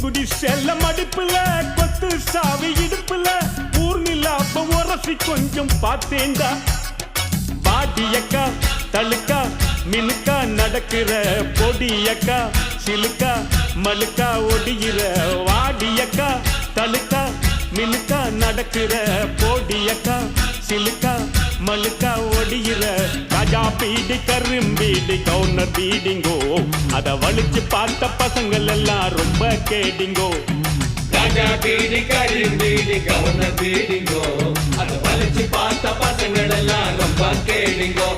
குடி செல்ல மடிப்புல கொத்து சாவி இடுப்புல ஊர்நிலாப்ப உரசி கொஞ்சம் பார்த்தேண்டா பாடியக்கா தழுக்கா மினுக்கா நடக்கிற பொடியக்கா சிலுக்கா மலுக்கா ஒடிகிற வாடியக்கா தழுக்கா மினுக்கா நடக்கிற பொடியக்கா சிலுக்கா மலுக்கா ஒடிகிற ராஜா பீடி கரும்பீடி கவுனர் பீடிங்கோ அத வலிச்சு பார்த்த பசங்கள் எல்லாம் ரொம்ப கேடிங்கோ ராஜா பீடி கரும்பீடி கவுனர் பீடிங்கோ அத வலிச்சு பார்த்த பசங்கள் எல்லாம் ரொம்ப கேடிங்கோ